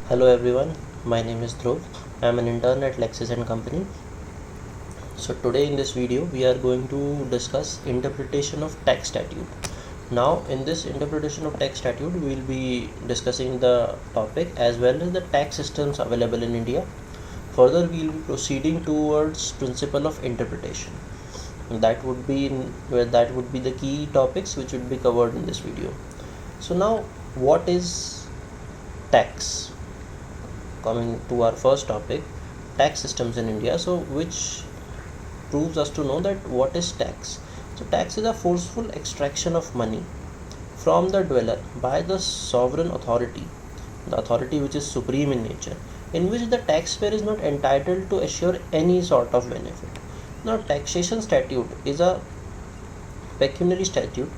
Hello everyone, my name is Dhruv. I am an intern at Lexis and Company. So today in this video we are going to discuss interpretation of tax statute. Now in this interpretation of tax statute we will be discussing the topic as well as the tax systems available in India. Further we will be proceeding towards principle of interpretation. That would be the key topics which would be covered in this video. So now what is tax? Coming to our first topic, tax systems in India, so which proves us to know that what is tax. So tax is a forceful extraction of money from the dweller by the sovereign authority, the authority which is supreme in nature, in which the taxpayer is not entitled to assure any sort of benefit. Now taxation statute is a pecuniary statute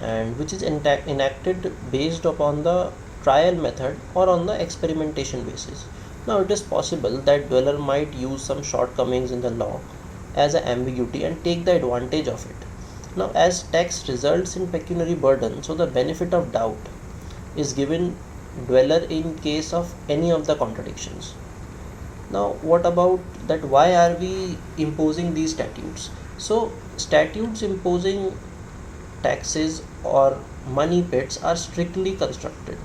and which is enacted based upon the trial method or on the experimentation basis. Now it is possible that dweller might use some shortcomings in the law as an ambiguity and take the advantage of it. Now as tax results in pecuniary burden, so the benefit of doubt is given dweller in case of any of the contradictions. Now what about that, why are we imposing these statutes? So statutes imposing taxes or money pits are strictly constructed.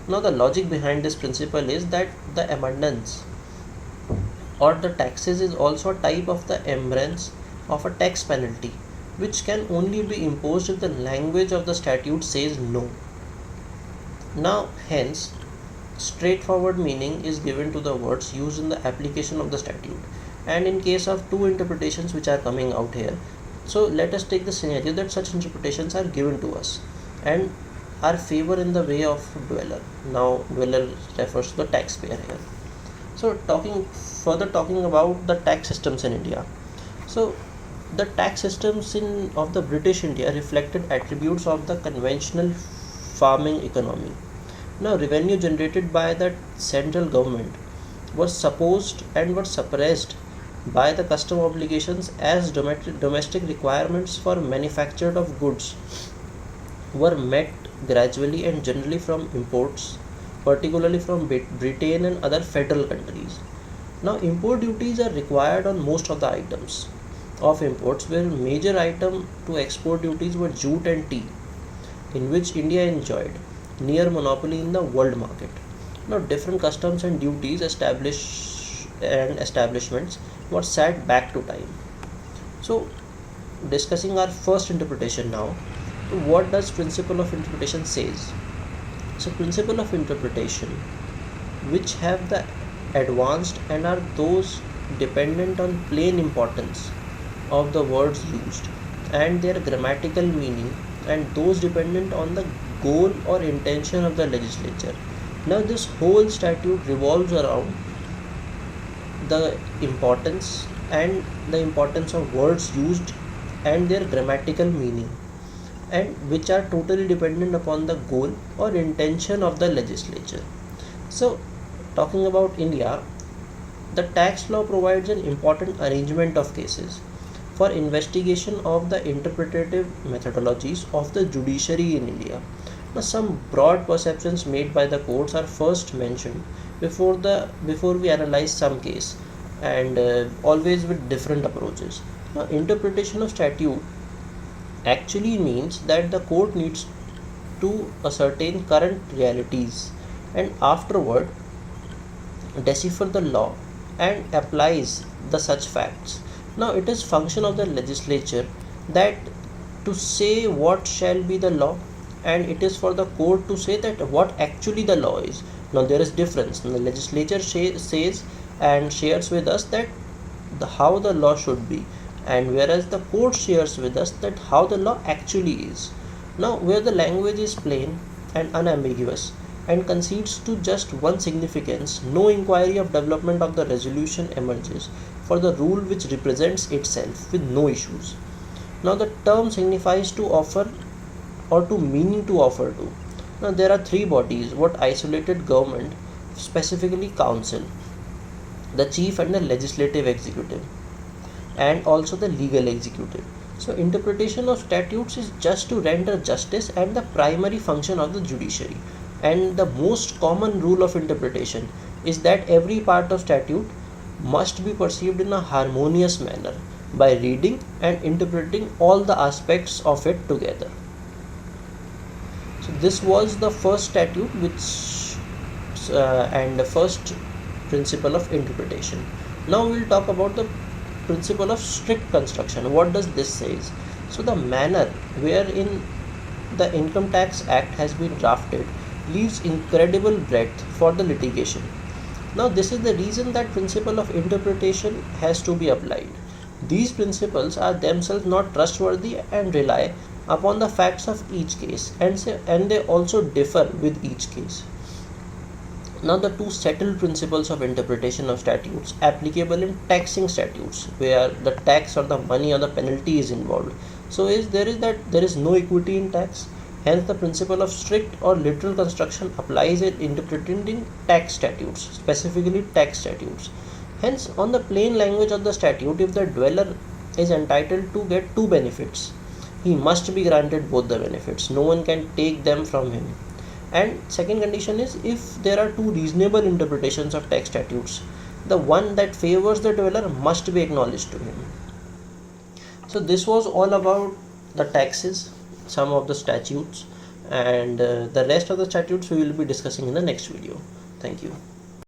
Now the logic behind this principle is that the abundance or the taxes is also a type of the embrace of a tax penalty which can only be imposed if the language of the statute says no. Now hence straightforward meaning is given to the words used in the application of the statute, and in case of two interpretations which are coming out here, so let us take the scenario that such interpretations are given to us and are favor in the way of dweller. Now dweller refers to the taxpayer here. So talking about the tax systems in India. So the tax systems of the British India reflected attributes of the conventional farming economy. Now revenue generated by the central government was supposed and was suppressed by the custom obligations as domestic requirements for manufacture of goods were met gradually and generally from imports, particularly from Britain and other federal countries. Now import duties are required on most of the items of imports, where major item to export duties were jute and tea, in which India enjoyed near monopoly in the world market. Now different customs and duties establishments were set back to time. So discussing our first interpretation now, what does principle of interpretation says? So principle of interpretation which have the advanced and are those dependent on plain importance of the words used and their grammatical meaning, and those dependent on the goal or intention of the legislature. Now this whole statute revolves around the importance of words used and their grammatical meaning, and which are totally dependent upon the goal or intention of the legislature. So talking about India, the tax law provides an important arrangement of cases for investigation of the interpretative methodologies of the judiciary in India. Now some broad perceptions made by the courts are first mentioned before we analyze some case, and always with different approaches. Now interpretation of statute actually means that the court needs to ascertain current realities and afterward decipher the law and applies the such facts. Now it is function of the legislature that to say what shall be the law, and it is for the court to say that what actually the law is. Now there is difference. The legislature says and shares with us that how the law should be, and whereas the court shares with us that how the law actually is. Now where the language is plain and unambiguous and concedes to just one significance, no inquiry of development of the resolution emerges for the rule which represents itself with no issues. Now the term signifies to offer or to meaning to offer to. Now there are three bodies what isolated government, specifically council, the chief and the legislative executive, and also the legal executive. So interpretation of statutes is just to render justice and the primary function of the judiciary. And the most common rule of interpretation is that every part of statute must be perceived in a harmonious manner by reading and interpreting all the aspects of it together. So this was the first statute and the first principle of interpretation. Now we will talk about the principle of strict construction. What does this say? So the manner wherein the Income Tax Act has been drafted leaves incredible breadth for the litigation. Now this is the reason that principle of interpretation has to be applied. These principles are themselves not trustworthy and rely upon the facts of each case, and they also differ with each case. Now the two settled principles of interpretation of statutes applicable in taxing statutes where the tax or the money or the penalty is involved. So there is no equity in tax. Hence the principle of strict or literal construction applies in interpreting tax statutes, specifically tax statutes. Hence on the plain language of the statute, if the dweller is entitled to get two benefits, he must be granted both the benefits. No one can take them from him. And second condition is, if there are two reasonable interpretations of tax statutes, the one that favors the dweller must be acknowledged to him. So this was all about the taxes, some of the statutes, and the rest of the statutes we will be discussing in the next video. Thank you.